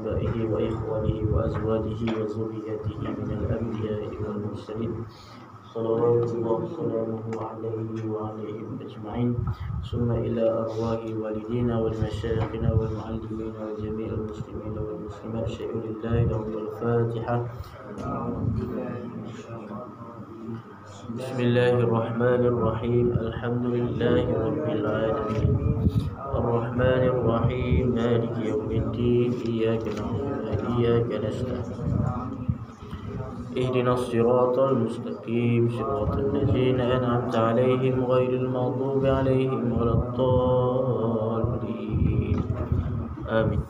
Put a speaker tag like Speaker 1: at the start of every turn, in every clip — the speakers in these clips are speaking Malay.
Speaker 1: وآبائه وإخوانه وأزواجه وذريته من الأنبياء والمرسلين صلوات الله وسلامه عليه وعليهم أجمعين ثم إلى أرواح والدينا والمشايخنا والمعلمين وجميع المسلمين والمسلمات شيء لله لهم الفاتحة. بسم الله الرحمن الرحيم الحمد لله رب العالمين الرحمن الرحيم مالك يوم الدين إياك نعبد وإياك نستعين اهدنا الصراط المستقيم صراط الذين أنعمت عليهم غير المغضوب عليهم ولا الضالين آمين.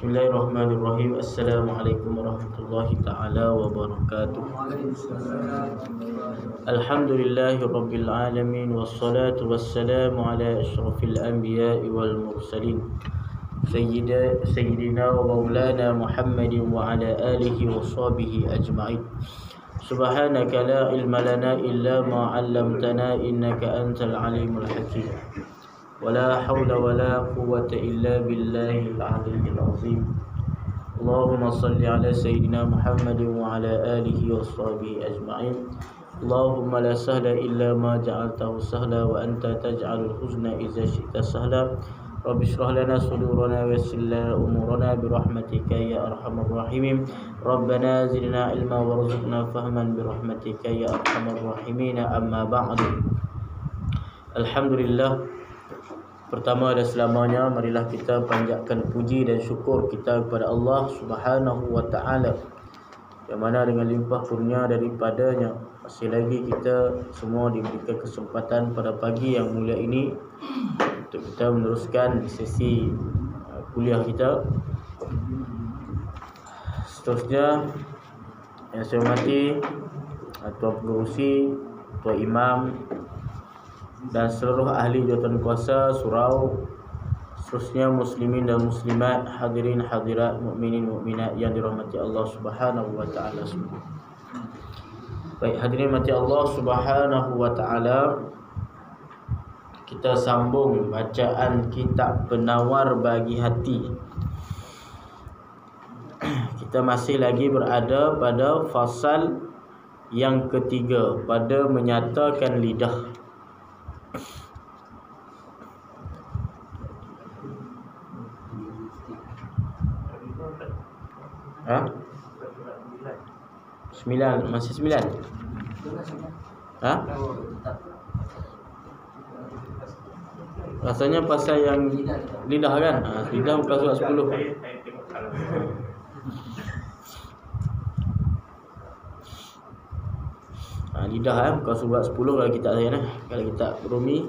Speaker 1: Bismillahirrahmanirrahim. Assalamualaikum warahmatullahi ta'ala wabarakatuh. Alhamdulillahi rabbil alamin. Wassalatu wassalamu ala ashrafil anbiya'i wal mursalin Sayyidina wa maulana Muhammadin wa ala alihi wa sahbihi ajma'in. Subhanaka la ilma lana illa ma 'allamtana innaka antal alimul hakim. ولا حول ولا قوة إلا بالله العلي العظيم. اللهم صل على سيدنا محمد وعلى آله وصحبه أجمعين. اللهم لا سهل إلا ما جعلته سهلا وأنت تجعل الحزن إذا شئت سهلا. رب اشرح لنا صدورنا ويسر لنا أمورنا برحمتك يا أرحم الراحمين. ربنا زدنا علما وارزقنا فهما برحمتك يا أرحم الراحمين. أما بعد. Alhamdulillah. Pertama dan selamanya, marilah kita panjatkan puji dan syukur kita kepada Allah Subhanahu wa ta'ala, yang mana dengan limpah kurnia daripadanya masih lagi kita semua diberikan kesempatan pada pagi yang mulia ini untuk kita meneruskan sesi kuliah kita. Seterusnya, yang saya hormati Tuan Pengerusi, Tuan Imam dan seluruh ahli jawatan kuasa surau, seterusnya muslimin dan muslimat, hadirin hadirat, mukminin mukminat yang dirahmati Allah Subhanahu wa taala semua. Baik, hadirin mati Allah Subhanahu wa taala, kita sambung bacaan kitab Penawar Bagi Hati. Kita masih lagi berada pada fasal yang ketiga, pada menyatakan lidah. Sembilan, masih 9. Rasanya pasal yang lidah kan? Lidah bukan surat 10. Lidah bukan surat 10 kalau kita saya nah. Kalau kita Rumi,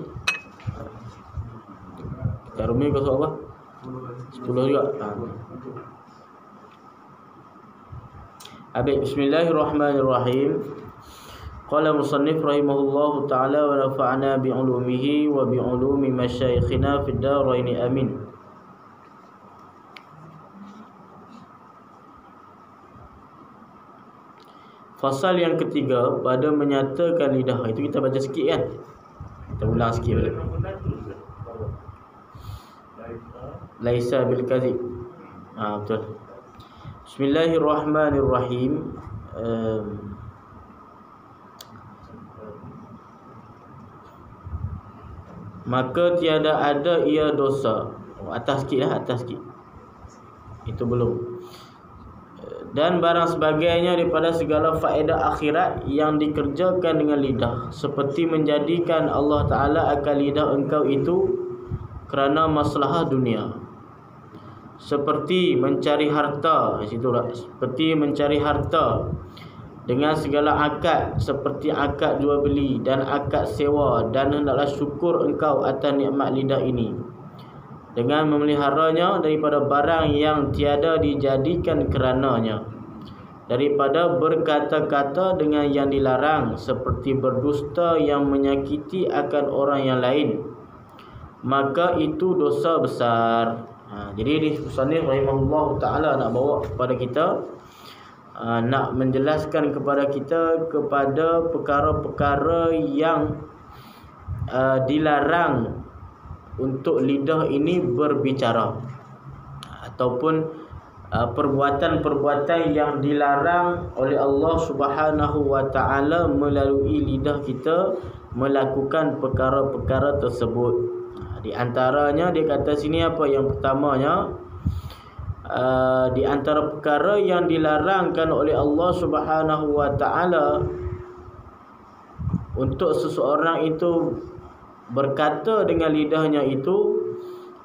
Speaker 1: kita Rumi bukan surat apa? 10 juga. Habis, bismillahirrahmanirrahim. Qala musannif rahimahullahu ta'ala wa nafa'ana bi'ulumihi wa bi'ulumi masyayikhina fid daraini amin. Fasal yang ketiga, pada menyatakan lidah. Itu kita baca sikit kan? Kita ulang sikit balik. Laisa bil kadhib. Betul. Bismillahirrahmanirrahim. Maka tiada ada ia dosa. Atas sikit lah, atas sikit. Itu belum. Dan barang sebagainya daripada segala faedah akhirat yang dikerjakan dengan lidah, seperti menjadikan Allah Ta'ala akan lidah engkau itu kerana masalah dunia, seperti mencari harta, seperti mencari harta dengan segala akad, seperti akad jual beli dan akad sewa, dan hendaklah syukur engkau atas nikmat lidah ini dengan memeliharanya daripada barang yang tiada dijadikan kerananya, daripada berkata-kata dengan yang dilarang, seperti berdusta yang menyakiti akan orang yang lain, maka itu dosa besar. Jadi di musannif rahimahullah ta'ala nak bawa kepada kita, nak menjelaskan kepada kita kepada perkara-perkara yang dilarang untuk lidah ini berbicara, ataupun perbuatan-perbuatan yang dilarang oleh Allah Subhanahu wa taala melalui lidah kita melakukan perkara-perkara tersebut. Di antaranya dia kata sini apa yang pertamanya, di antara perkara yang dilarangkan oleh Allah Subhanahu wa taala untuk seseorang itu berkata dengan lidahnya itu,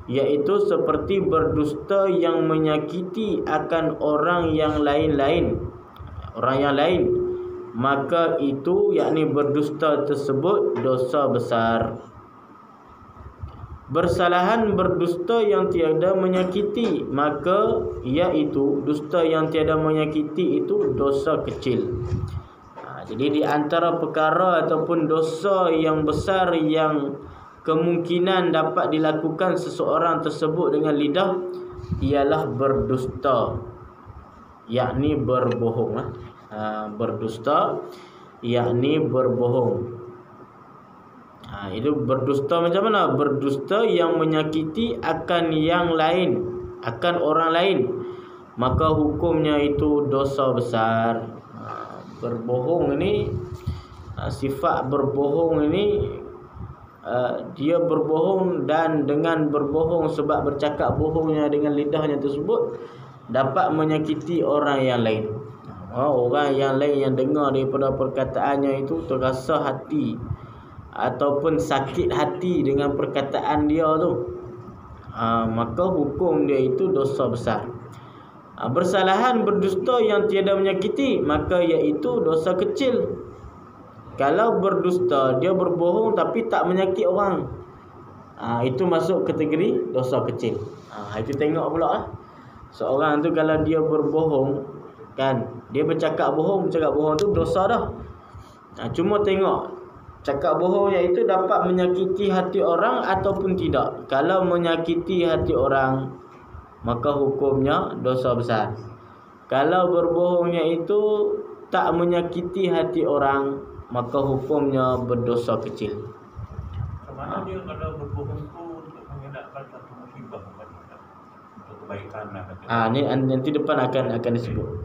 Speaker 1: iaitu seperti berdusta yang menyakiti akan orang yang lain, maka itu yakni berdusta tersebut dosa besar. Bersalahan berdusta yang tiada menyakiti, maka iaitu dusta yang tiada menyakiti itu dosa kecil. Jadi di antara perkara ataupun dosa yang besar yang kemungkinan dapat dilakukan seseorang tersebut dengan lidah ialah berdusta, yakni berbohong. Berdusta yakni berbohong. Itu berdusta macam mana? Berdusta yang menyakiti akan yang lain, akan orang lain, maka hukumnya itu dosa besar. Berbohong ini, sifat berbohong ini, dia berbohong, dan dengan berbohong sebab bercakap bohongnya dengan lidahnya tersebut dapat menyakiti orang yang lain. Orang yang lain yang dengar daripada perkataannya itu terasa hati ataupun sakit hati dengan perkataan dia tu, maka hukum dia itu dosa besar. Bersalahan berdusta yang tiada menyakiti, maka iaitu dosa kecil. Kalau berdusta, dia berbohong tapi tak menyakiti orang, itu masuk kategori dosa kecil. Itu tengok pula seorang tu kalau dia berbohong, kan, dia bercakap bohong tu dosa dah. Cuma tengok cakap bohongnya itu dapat menyakiti hati orang ataupun tidak. Kalau menyakiti hati orang, maka hukumnya dosa besar. Kalau berbohongnya itu tak menyakiti hati orang, maka hukumnya berdosa kecil.
Speaker 2: Kemana dia kalau berbohong tu untuk mengelakkan satu musibah, untuk kebaikan lah.
Speaker 1: Ni nanti depan akan disebut.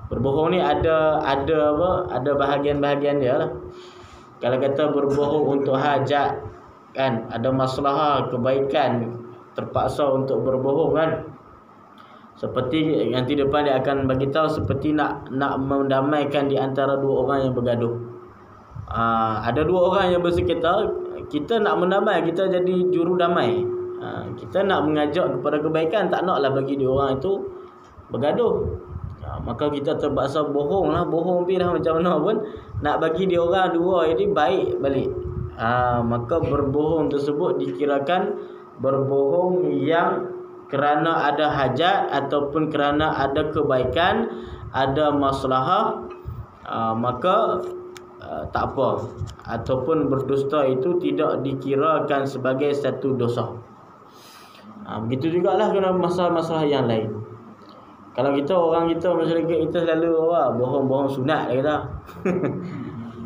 Speaker 1: Berbohong ni ada bahagian-bahagian dia lah. Kalau kata berbohong untuk hajat, kan, ada masalah kebaikan, terpaksa untuk berbohong, kan. Seperti nanti depan dia akan bagi tahu, seperti nak mendamaikan di antara dua orang yang bergaduh. Ada dua orang yang bersengketa, kita nak mendamai, kita jadi juru damai. Kita nak mengajak kepada kebaikan, tak naklah bagi dua orang itu bergaduh. Maka kita terpaksa bohong dah macam mana pun nak bagi dia orang dua ini baik balik. Maka berbohong tersebut dikirakan berbohong yang kerana ada hajat ataupun kerana ada kebaikan, ada maslahah, maka tak apa. Ataupun berdusta itu tidak dikirakan sebagai satu dosa. Begitu jugalah kena masalah-masalah yang lain. Kalau orang kita masyarakat kita selalu bohong-bohong sunat dia kata.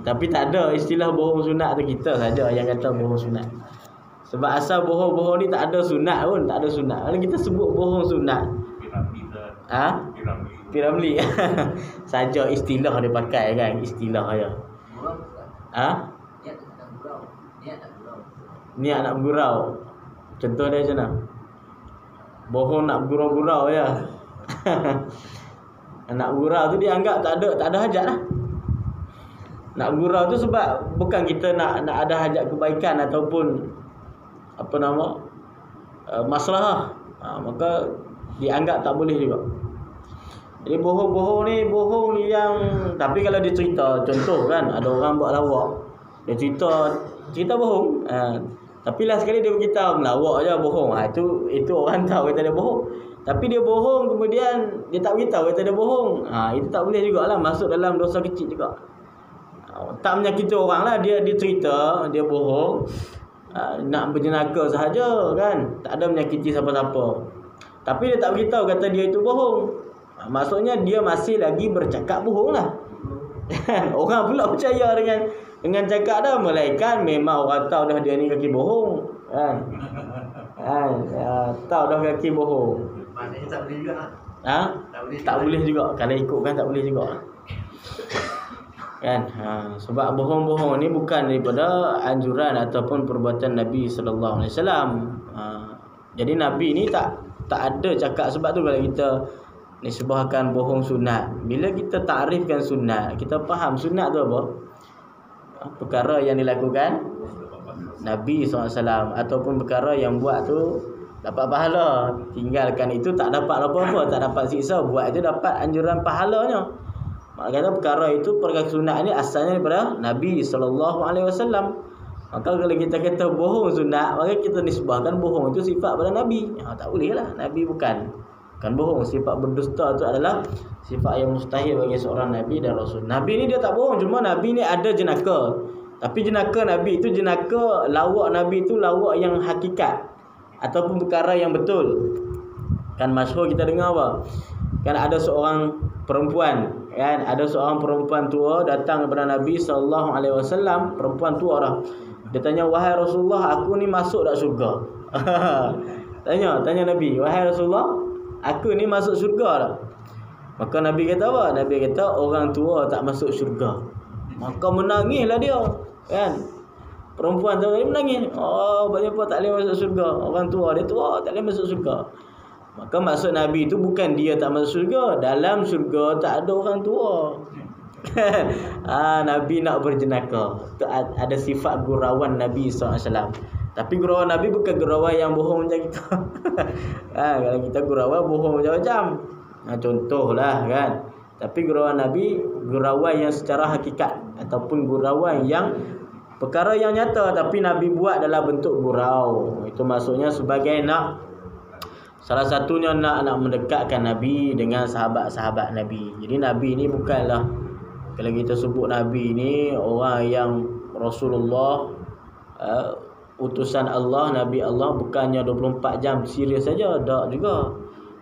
Speaker 1: Tapi tak ada istilah bohong sunat tu, kita saja yang kata bohong sunat. Sebab asal bohong-bohong ni tak ada sunat pun, tak ada sunat. Kalau kita sebut bohong sunat, Piramli. Saja istilah dia pakai, kan, istilah aja. Niat nak bergurau. Contoh dia macam mana? Bohong nak bergurau-gurau je. Nak bergurau tu dia anggap tak ada hajat lah. Nak bergurau tu sebab bukan kita nak ada hajat kebaikan ataupun masalah. Maka dianggap tak boleh juga. Jadi bohong-bohong ni bohong yang, tapi kalau dia cerita, contoh kan, ada orang buat lawak, dia cerita bohong, tapi last sekali dia beritahu melawak je bohong. Itu orang tahu kata dia bohong. Tapi dia bohong kemudian dia tak beritahu kata dia bohong. Itu tak boleh jugalah, masuk dalam dosa kecil juga. Tak menyakiti orang lah, dia cerita, dia bohong, nak berjenaka sahaja, kan, tak ada menyakiti siapa-siapa. Tapi dia tak beritahu kata dia itu bohong. Maksudnya dia masih lagi bercakap bohong lah. Orang pula percaya dengan cakap dah, melainkan memang orang tahu dah dia ni kaki bohong, kan. Tahu dah kaki bohong.
Speaker 2: Maknanya tak boleh juga.
Speaker 1: Tak boleh juga. Kalau ikutkan tak boleh juga. Kan? Sebab bohong-bohong ni bukan daripada anjuran ataupun perbuatan Nabi sallallahu alaihi wasallam. Jadi Nabi ni tak ada cakap. Sebab tu kalau kita nisbahkan bohong sunat, bila kita takrifkan sunat, kita faham sunat tu apa? Perkara yang dilakukan Nabi SAW, ataupun perkara yang buat tu dapat pahala. Tinggalkan itu tak dapat apa-apa, tak dapat siksa. Buat itu dapat anjuran pahalanya. Maka kata perkara itu, perkara sunat ni asalnya daripada Nabi SAW. Maka kalau kita kata bohong sunat, maka kita nisbahkan bohong itu sifat pada Nabi. Tak boleh lah. Nabi bukan bohong. Sifat berdusta itu adalah sifat yang mustahil bagi seorang Nabi dan Rasul. Nabi ni dia tak bohong. Cuma Nabi ni ada jenaka. Tapi jenaka Nabi itu jenaka, lawak Nabi itu lawak yang hakikat ataupun perkara yang betul. Kan masyhur kita dengar apa? Kan ada seorang perempuan, kan ada seorang perempuan tua datang kepada Nabi sallallahu alaihi wasallam. Perempuan tua dah. Dia tanya, "Wahai Rasulullah, aku ni masuk tak syurga?" Tanya Nabi, "Wahai Rasulullah, aku ni masuk syurga tak?" Maka Nabi kata apa? Nabi kata, "Orang tua tak masuk syurga." Maka menangislah dia, kan? Perempuan tu menangis. Apa tak boleh masuk syurga? Orang tua dia tua tak boleh masuk syurga. Maka maksud Nabi itu bukan dia tak masuk syurga. Dalam syurga tak ada orang tua. Nabi nak berjenaka. Itu ada sifat gurauan Nabi SAW. Tapi gurauan Nabi bukan gurauan yang bohong macam kita. Kalau kita gurauan bohong macam-macam. Contohlah, kan. Tapi gurauan Nabi gurauan yang secara hakikat, ataupun gurauan yang perkara yang nyata tapi Nabi buat dalam bentuk gurau. Itu maksudnya sebagai salah satunya nak mendekatkan Nabi dengan sahabat-sahabat Nabi. Jadi Nabi ni bukanlah, kalau kita sebut Nabi ni orang yang Rasulullah, utusan Allah, Nabi Allah, bukannya 24 jam serius saja, tak juga.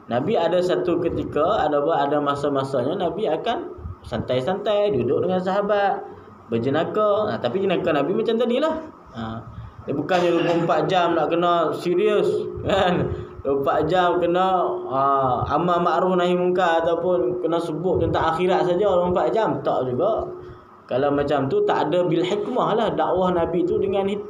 Speaker 1: Nabi ada satu ketika, ada masa-masanya Nabi akan santai-santai duduk dengan sahabat, berjenaka. Tapi jenaka Nabi macam tadilah. Dia bukannya 24 jam nak kena serius, kan? 24 jam kena amal ma'ruf nahi munkar ataupun kena sebut tentang akhirat saja 24 jam. Tak juga. Kalau macam tu tak ada bil hikmah lah. Dakwah Nabi tu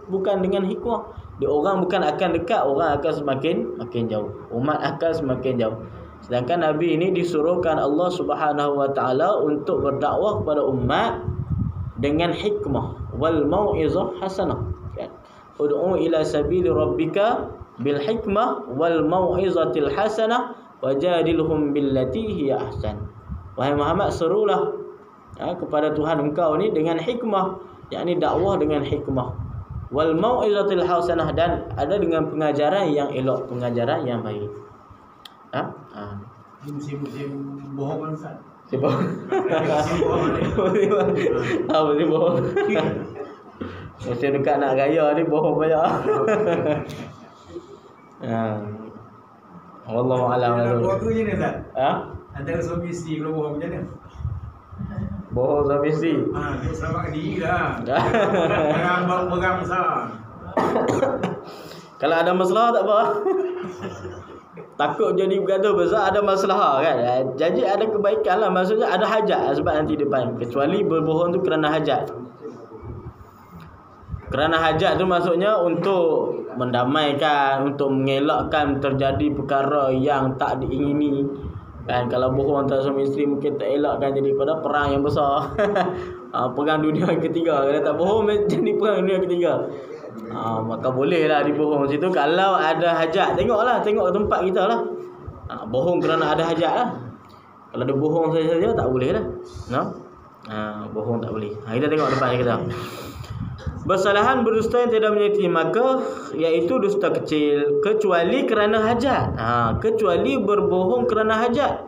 Speaker 1: bukan dengan hikmah. Dia orang bukan akan dekat, orang akan makin jauh. Umat akan semakin jauh. Sedangkan Nabi ini disuruhkan Allah Subhanahu wa taala untuk berdakwah kepada umat dengan hikmah wal mau'izah hasanah. Ud'u ila sabili rabbika bil hikmah wal mau'izatil hasanah wajadilhum billati hiya ahsan. Wahai Muhammad, serulah kepada Tuhan engkau ni dengan hikmah, yakni dakwah dengan hikmah, wal mau'izatil hasanah, dan ada dengan pengajaran yang elok, pengajaran yang baik.
Speaker 2: Musim bohong kan Ustaz?
Speaker 1: Musim bohong. Musim bohong. Musim dekat nak raya ni bohong banyak. Wallahu a'lam.
Speaker 2: Bohong tu je ni Ustaz? Antara suami isteri kalau bohong macam mana?
Speaker 1: Bohong suami isteri?
Speaker 2: Dia selamatkan diri lah. Jangan berang besar.
Speaker 1: Kalau ada masalah tak apa. Takut jadi bergaduh besar, ada masalah, kan. Jadi ada kebaikan lah. Maksudnya ada hajat, sebab nanti depan. Kecuali berbohong tu kerana hajat. Kerana hajat tu maksudnya untuk mendamaikan, untuk mengelakkan terjadi perkara yang tak diingini. Kan, kalau bohong antara suami isteri mungkin tak elakkan jadi pada perang yang besar. Perang dunia ketiga. Kalau tak bohong jadi perang dunia ketiga. Maka bolehlah dibohong situ kalau ada hajat. Tengok tempat kita lah. Bohong kerana ada hajat lah. Kalau dia bohong saja tak boleh lah. Bohong tak boleh. Kita tengok depan kita. Bersalahan berdusta yang tidak menyakiti, maka iaitu dusta kecil, kecuali kerana hajat. Kecuali berbohong kerana hajat,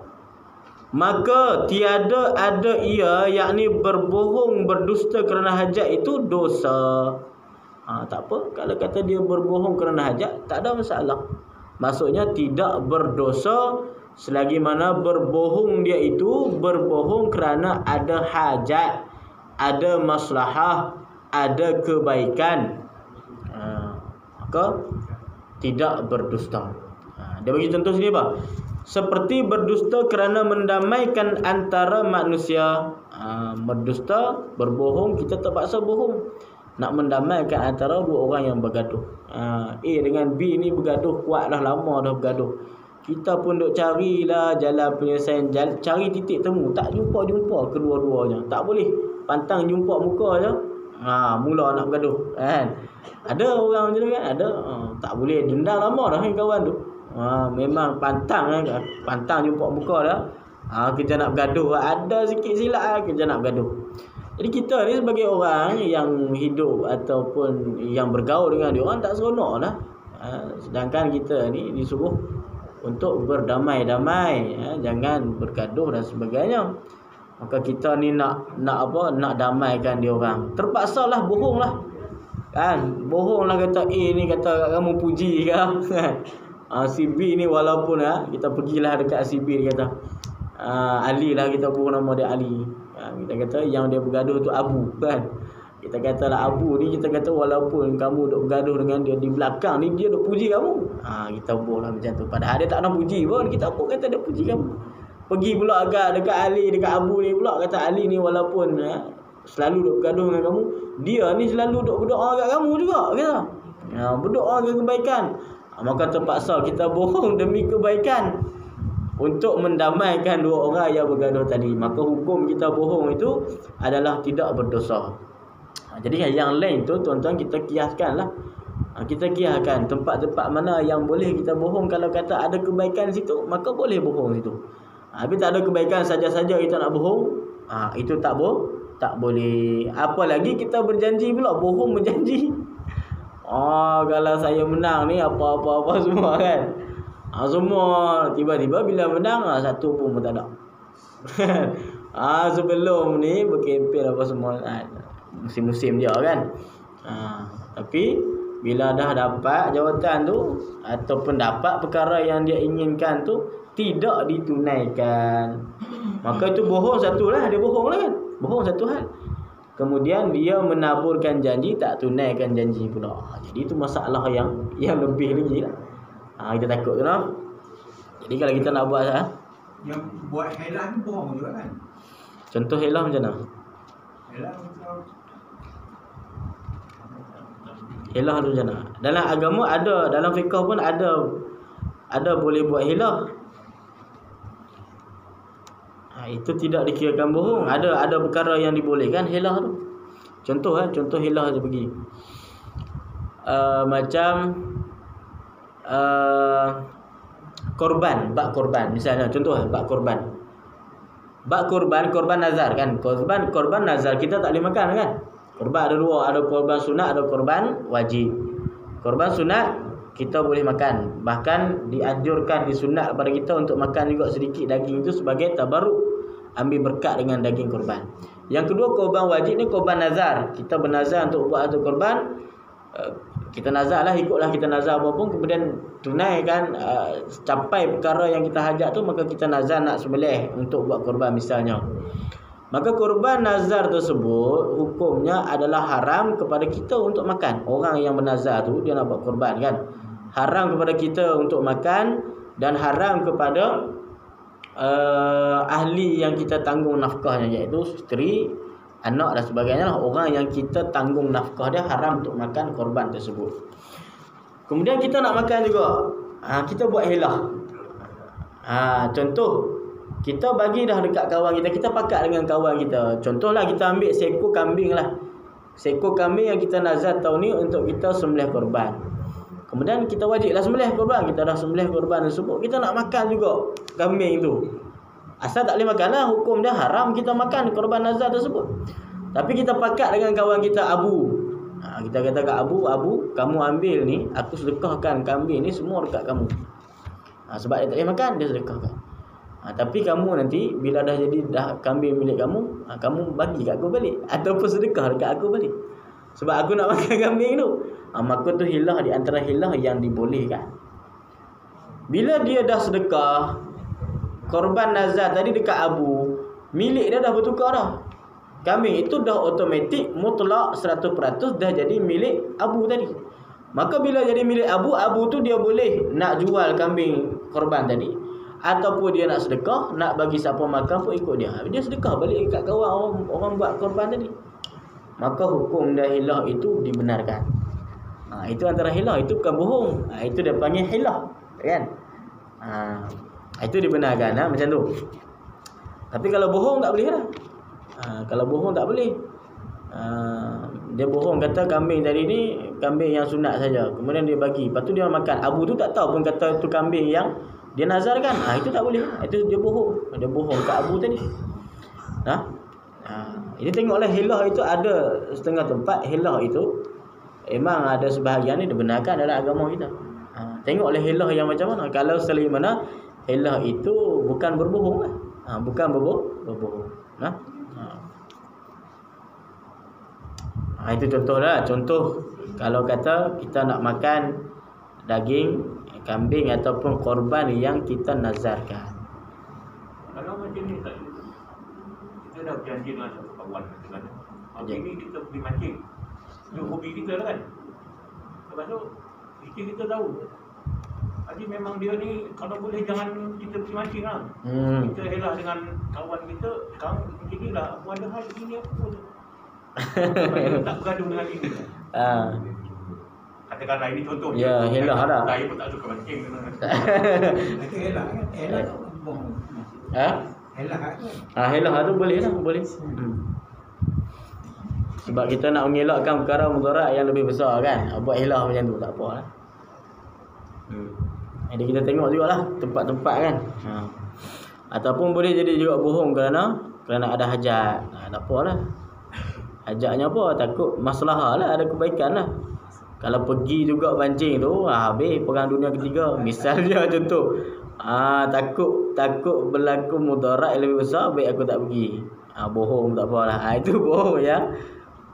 Speaker 1: maka tiada ada ia, yakni berbohong berdusta kerana hajat itu dosa. Tak apa kalau kata dia berbohong kerana hajat, tak ada masalah. Maksudnya tidak berdosa selagi mana berbohong dia itu berbohong kerana ada hajat, ada maslahah, ada kebaikan, maka tidak berdusta. Dia bagi contoh sini apa? seperti berdusta kerana mendamaikan antara manusia. Berdusta, berbohong, kita terpaksa bohong nak mendamaikan antara dua orang yang bergaduh. A dengan B ni bergaduh kuat dah, lama dah bergaduh. Kita pun duk carilah jalan penyelesaian, cari titik temu, tak jumpa kedua-duanya. Tak boleh pantang jumpa muka je, mula nak bergaduh kan. Ada orang macam tu kan, ada. Tak boleh, dendam lama dah kawan tu. Memang pantang jumpa muka dah. Kerja nak bergaduh, ada sikit silap kerja nak bergaduh. Jadi kita ni sebagai orang yang hidup ataupun yang bergaul dengan dia orang tak seronok dah. Sedangkan kita ni disuruh untuk berdamai-damai, jangan bergaduh dan sebagainya. Maka kita ni nak damaikan dia orang. Terpaksalah bohonglah. Kan? Bohonglah kata A ni kata kamu puji ke. Si B ni walaupun kita pergilah dekat si B, dia kata Ali lah, kita pun nama dia Ali. Kita kata yang dia bergaduh tu Abu kan. Kita katalah Abu ni, kita kata walaupun kamu duk bergaduh dengan dia di belakang ni, dia duk puji kamu. Kita boleh macam tu. Padahal dia tak nak puji pun, kita pun kata dia puji kamu. Pergi pula agak dekat Ali, dekat Abu ni pula kata Ali ni walaupun selalu duk bergaduh dengan kamu, dia ni selalu duk berdoa kat kamu juga kata. Berdoa ke kebaikan. Maka terpaksa kita bohong demi kebaikan untuk mendamaikan dua orang yang bergaduh tadi. Maka hukum kita bohong itu adalah tidak berdosa. Jadi yang lain tu tuan-tuan kita kiaskanlah. Kita kiaskan tempat-tempat mana yang boleh kita bohong. Kalau kata ada kebaikan situ, maka boleh bohong situ. Tapi tak ada kebaikan saja-saja kita nak bohong, itu tak boleh. Apalagi kita berjanji pula, bohong berjanji. Kalau saya menang ni apa-apa semua kan. Semua tiba-tiba bila menang satu pun tak ada. Sebelum ni berkempen apa semua musim-musim dia kan. Tapi bila dah dapat jawatan tu ataupun dapat perkara yang dia inginkan tu tidak ditunaikan, maka itu bohong satulah, dia bohong lah kan. Bohong satu hal. Kemudian dia menaburkan janji, tak tunaikan janji pula. Jadi itu masalah yang lebih lagi lah. Kita takut tu lah. Jadi kalau kita nak buat
Speaker 3: yang buat helah ni bohong juga kan.
Speaker 1: Contoh helah macam mana? Helah tu macam mana? Dalam agama ada, dalam fiqh pun ada boleh buat helah. Itu tidak dikirakan bohong. Ada perkara yang dibolehkan helah tu. Contoh helah je pergi. Macam korban, bak korban misalnya, contoh bak korban. Bak korban nazar kan. Korban nazar kita tak boleh makan kan. Korban ada dua, ada korban sunat, ada korban wajib. Korban sunat kita boleh makan. Bahkan dianjurkan, disunat kepada kita untuk makan juga sedikit daging itu sebagai tabarruk, ambil berkat dengan daging korban. Yang kedua korban wajib ni korban nazar. Kita bernazar untuk buat satu korban. Kita nazar lah, ikutlah kita nazar apa pun, kemudian tunaikan, capai perkara yang kita hajat tu, maka kita nazar nak sembelih untuk buat korban misalnya. Maka korban nazar tersebut hukumnya adalah haram kepada kita untuk makan. Orang yang bernazar tu dia nak buat korban kan, haram kepada kita untuk makan, dan haram kepada ahli yang kita tanggung nafkahnya, iaitu isteri, anak dan sebagainya lah. Orang yang kita tanggung nafkah dia haram untuk makan korban tersebut. Kemudian kita nak makan juga, kita buat helah. Contoh, kita bagi dah dekat kawan kita, kita pakat dengan kawan kita. Contohlah kita ambil seekor kambing lah. Seekor kambing yang kita nazar tahun ni untuk kita sembelih korban. Kemudian kita wajiblah sembelih korban. Kita dah sembelih korban tersebut, kita nak makan juga kambing tu. Asal tak boleh makan lah, hukum dia haram kita makan korban nazar tersebut. Tapi kita pakat dengan kawan kita Abu. Kita kata kat Abu, kamu ambil ni, aku sedekahkan kambing ni semua dekat kamu. Sebab dia tak boleh makan, dia sedekahkan. Tapi kamu nanti bila dah jadi dah kambing milik kamu, kamu bagi kat aku balik ataupun sedekah dekat aku balik. Sebab aku nak makan kambing tu. Maka tu hilah di antara hilah yang dibolehkan. Bila dia dah sedekah korban nazar tadi dekat Abu, milik dia dah bertukar dah. Kambing itu dah automatik mutlak 100% dah jadi milik Abu tadi. Maka bila jadi milik Abu tu dia boleh nak jual kambing korban tadi ataupun dia nak sedekah, nak bagi siapa makan pun ikut dia. Dia sedekah balik kat kawan orang buat korban tadi. Maka hukum dah hilah itu dibenarkan. Itu antara hilah, itu bukan bohong. Itu dia panggil hilah, kan? Itu dibenarkan, macam tu. Tapi kalau bohong tak boleh lah. Kalau bohong tak boleh. Dia bohong kata kambing tadi ni kambing yang sunat saja, kemudian dia bagi, lepas tu dia makan. Abu tu tak tahu pun kata tu kambing yang dia nazarkan. Itu tak boleh. Itu dia bohong. Dia bohong kat Abu tadi. Ini tengoklah hilah itu ada setengah tempat. Hilah itu memang ada sebahagian ni dibenarkan dalam agama kita. Tengoklah hilah yang macam mana. Kalau selagi mana hilah itu bukan berbohong lah. Bukan berbohong. Itu contohlah. Contoh kalau kata kita nak makan daging kambing ataupun korban yang kita nazarkan.
Speaker 2: Kalau macam ni tak, kita dah berjanji dengan satu kawan katakan, hari ni kita pergi mancing. Itu hobi kita lah kan. Lepas tu isteri kita tahu, Haji memang dia ni kalau boleh jangan kita pergi mancing lah. Kita helah dengan kawan kita, sekarang macam ni lah, aku ada hal ini apa tu. Tak bergaduh dengan ini. Katakanlah ini contoh.
Speaker 1: Ya, helah lah.
Speaker 2: Saya pun tak suka mancing.
Speaker 3: Itu helah kan? Helah tu bohong. Helah kan?
Speaker 1: Helah tu boleh lah, boleh. Sebab kita nak mengelakkan perkara mudarat yang lebih besar kan. Buat helah macam tu tak apa lah. Jadi kita tengok jugalah tempat-tempat kan. Ataupun boleh jadi juga bohong kerana ada hajat. Tak apalah. Hajatnya apa? Takut masalah lah, ada kebaikan lah. Kalau pergi juga pancing tu, habis perang dunia ketiga. Misalnya contoh, takut berlaku mudarat yang lebih besar, baik aku tak pergi. Bohong tak apalah. Itu bohong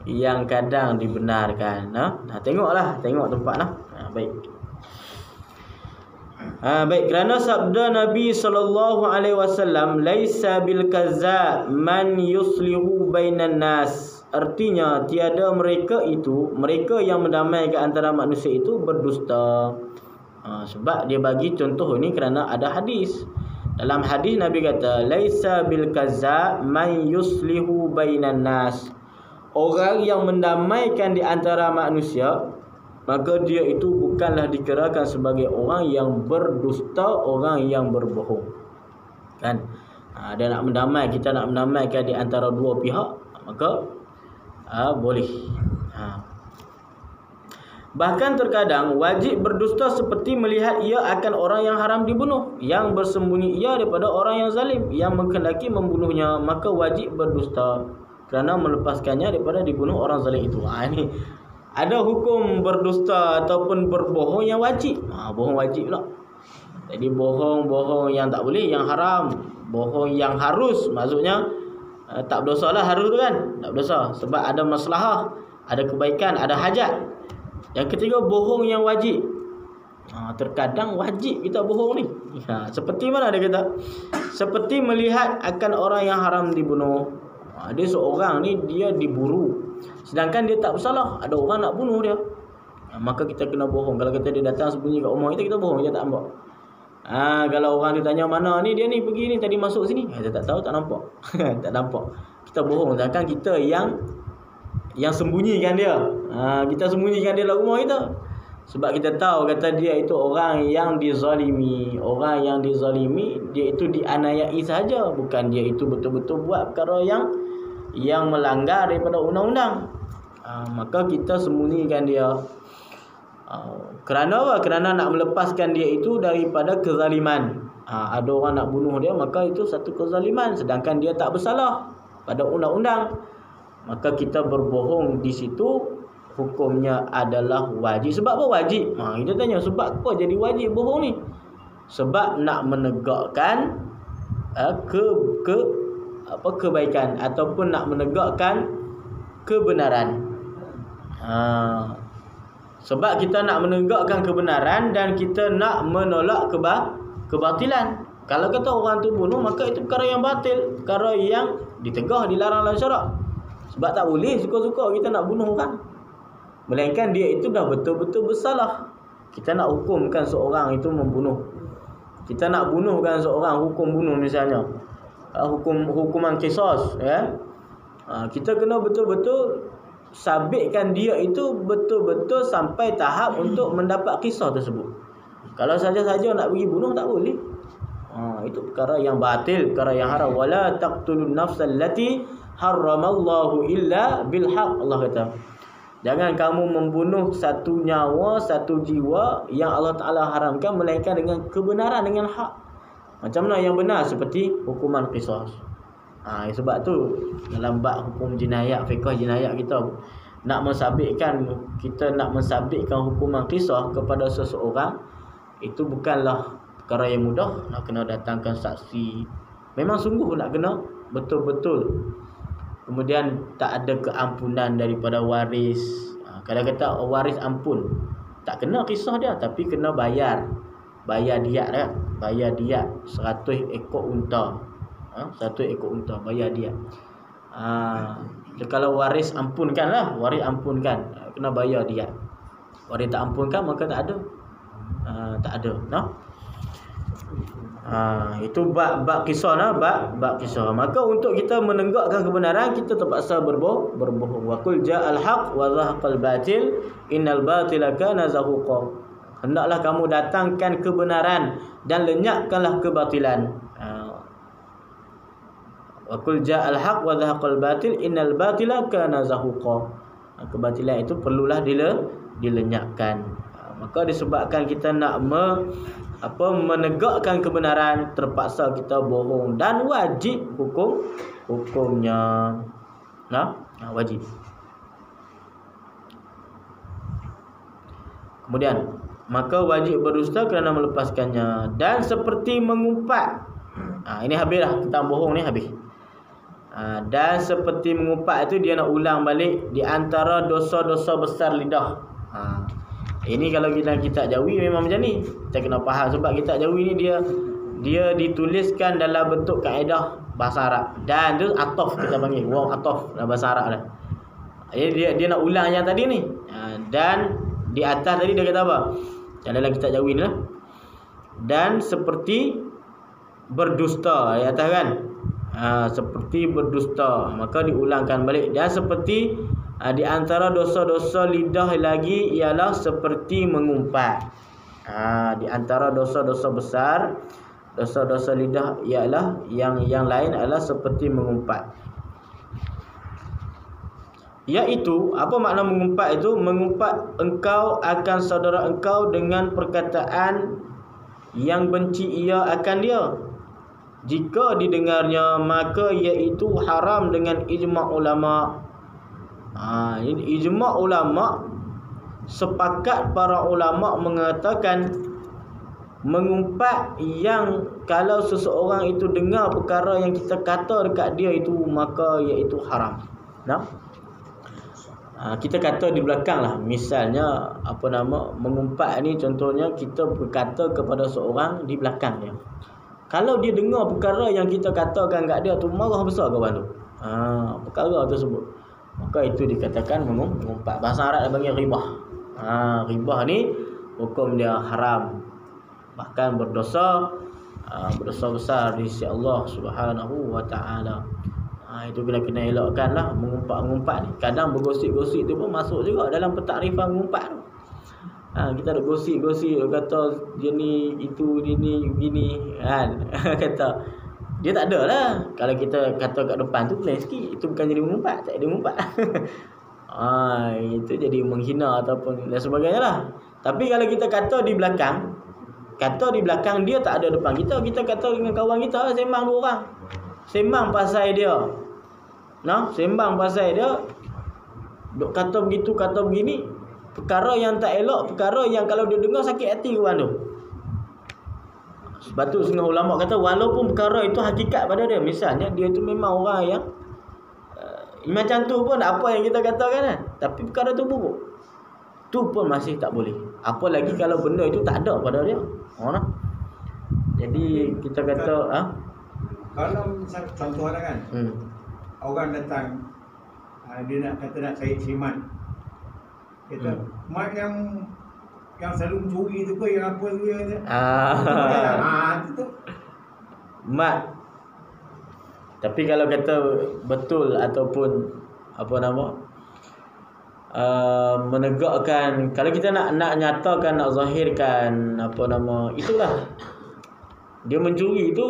Speaker 1: yang kadang dibenarkan. Tengok tempat lah. Baik. Baik, kerana sabda Nabi SAW, laisa bil kazzab man yuslihu bainan nas. Artinya tiada mereka yang mendamaikan antara manusia itu berdusta. Sebab dia bagi contoh ni kerana ada hadis. Dalam hadis Nabi kata, laisa bil kazzab man yuslihu bainan nas. Orang yang mendamaikan di antara manusia, maka dia itu bukanlah dikirakan sebagai orang yang berdusta, orang yang berbohong. Kan? Dia nak kita nak mendamaikan di antara dua pihak, maka boleh. Bahkan terkadang wajib berdusta seperti melihat ia akan orang yang haram dibunuh, yang bersembunyi ia daripada orang yang zalim yang menghendaki membunuhnya, maka wajib berdusta kerana melepaskannya daripada dibunuh orang zalim itu. Ini ada hukum berdusta ataupun berbohong yang wajib. Bohong wajib pula. Jadi bohong yang tak boleh, yang haram. Bohong yang harus, maksudnya tak berdosa lah, harus tu kan. Tak berdosa sebab ada masalah, ada kebaikan, ada hajat. Yang ketiga, bohong yang wajib. Terkadang wajib kita bohong ni. Seperti mana dia kata? Seperti melihat akan orang yang haram dibunuh. Dia seorang ni, dia diburu, sedangkan dia tak bersalah, ada orang nak bunuh dia. Maka kita kena bohong. Kalau kita dia datang sembunyi kat rumah kita bohong, kita tak nampak. Kalau orang dia tanya mana ni, dia ni pergi ni, tadi masuk sini, kita tak tahu, tak nampak. Tak nampak. Kita bohong. Sedangkan kita yang sembunyikan dia. Kita sembunyikan dia dalam rumah kita. Sebab kita tahu kata dia itu orang yang dizalimi. Orang yang dizalimi, dia itu dianiayai saja, bukan dia itu betul-betul buat perkara yang melanggar daripada undang-undang. Maka kita sembunyikan dia. Kerana apa? Kerana nak melepaskan dia itu daripada kezaliman. Ada orang nak bunuh dia, maka itu satu kezaliman, sedangkan dia tak bersalah pada undang-undang. Maka kita berbohong di situ, hukumnya adalah wajib. Sebab apa wajib? Kita tanya sebab apa jadi wajib bohong ni? Sebab nak menegakkan kebaikan ataupun nak menegakkan kebenaran. Sebab kita nak menegakkan kebenaran dan kita nak menolak kebatilan. Kalau kata orang tu bunuh, maka itu perkara yang batil, perkara yang ditegah, dilarang dalam syarak. Sebab tak boleh suka-suka kita nak bunuh orang, melainkan dia itu dah betul-betul bersalah. Kita nak hukumkan seorang itu membunuh, Kita nak bunuhkan seorang, hukum bunuh misalnya, hukuman qisas, ya. Kita kena betul-betul sabitkan dia itu betul-betul sampai tahap untuk mendapat qisas tersebut. Kalau saja-saja nak pergi bunuh tak boleh. Itu perkara yang batil, perkara yang haram. Wala taqtulun nafsal lati harramallahu illa bil haqq. Allah kata, jangan kamu membunuh satu nyawa, satu jiwa yang Allah Ta'ala haramkan melainkan dengan kebenaran, dengan hak. Macam mana yang benar? Seperti hukuman qisas. Sebab tu dalam bab hukum jinayat, fiqh jinayat kita nak mensabitkan hukuman qisas kepada seseorang, itu bukanlah perkara yang mudah. Nak kena datangkan saksi, memang sungguh nak kena betul-betul. Kemudian tak ada keampunan daripada waris. Kadang-kadang waris ampun, tak kena kisah dia, tapi kena bayar diat kan? Bayar diat 100 ekor unta. 100 ekor unta bayar diat. Kalau waris ampunkan lah, kena bayar diat. Waris tak ampunkan maka tak ada. Itu bab kisah lah, bab kisah. Maka untuk kita menegakkan kebenaran, kita terpaksa berbohong. Wa qul ja'al haqq wa zahaqal batil innal batila kana zahuqa. Hendaklah kamu datangkan kebenaran dan lenyapkanlah kebatilan. Wa qul ja'al haqq wa zahaqal batil innal batila kana zahuqa. Kebatilan itu perlulah dilenyapkan. Maka disebabkan kita nak menegakkan kebenaran, terpaksa kita bohong dan wajib hukumnya. Wajib. Kemudian, maka wajib berdusta kerana melepaskannya, dan seperti mengumpat. Ini habislah tentang bohong ni, habis. Dan seperti mengumpat itu dia nak ulang balik di antara dosa-dosa besar lidah. Ini kalau kita kitab Jawi memang macam ni. Kita kena faham sebab kitab Jawi ni dia dituliskan dalam bentuk kaedah bahasa Arab. Dan tu ataf, kita panggil waw ataf dalam bahasa Arab lah. Jadi dia nak ulang yang tadi ni. Dan di atas tadi dia kata apa? Yang dalam kitab Jawi ni lah. Dan seperti berdusta di atas kan. Seperti berdusta, maka diulangkan balik. Dan seperti di antara dosa-dosa lidah lagi ialah seperti mengumpat. Di antara dosa-dosa besar, dosa-dosa lidah ialah yang lain adalah seperti mengumpat. Iaitu, apa makna mengumpat itu? Mengumpat engkau akan saudara engkau dengan perkataan yang benci ia akan dia. Jika didengarnya, maka iaitu haram dengan ijma' ulama'. Ijma' ulama', sepakat para ulama' mengatakan mengumpat yang kalau seseorang itu dengar perkara yang kita kata dekat dia itu, maka iaitu haram. Kita kata di belakang lah. Misalnya mengumpat ni, contohnya kita berkata kepada seorang di belakang dia. Kalau dia dengar perkara yang kita katakan kat dia tu, marah besar kawan tu. Perkara tersebut, maka itu dikatakan mengumpat. Bahasa Arab dia panggil ribah. Ribah ni hukum dia haram, bahkan berdosa besar di sisi Allah Subhanahu wa taala. Itu kena elakkan lah mengumpat ni. Kadang bergosip-gosip tu pun masuk juga dalam pentakrifan mengumpat tu. Kita ada gosip-gosip, kata dia ni itu, dia ni begini kan. Kata dia tak ada lah. Kalau kita kata kat depan tu lain sikit. Itu bukan jadi mengumpat, tak ada mengumpat. Itu jadi menghina ataupun dan sebagainya lah. Tapi kalau kita kata di belakang, dia tak ada depan kita, kita kata dengan kawan kita, sembang dua orang, sembang pasal dia, sembang pasal dia, duk kata begitu, kata begini, perkara yang tak elok, perkara yang kalau dia dengar sakit hati kawan tu. Sebab tu setengah ulama kata walaupun perkara itu hakikat pada dia, misalnya dia tu memang orang yang macam tu pun apa yang kita katakan kan, tapi perkara tu buruk, tu pun masih tak boleh. Apa lagi kalau benda itu tak ada pada dia. Jadi kita kata
Speaker 3: kalau misal contoh lah kan, orang datang, dia nak kata nak cari siman. Kita mat yang yang selalu mencuri tu ke, yang apa tu yang tu.
Speaker 1: Mat. Tapi kalau kata betul ataupun apa nama, menegakkan, kalau kita nak nyatakan, nak zahirkan apa nama, itulah dia mencuri itu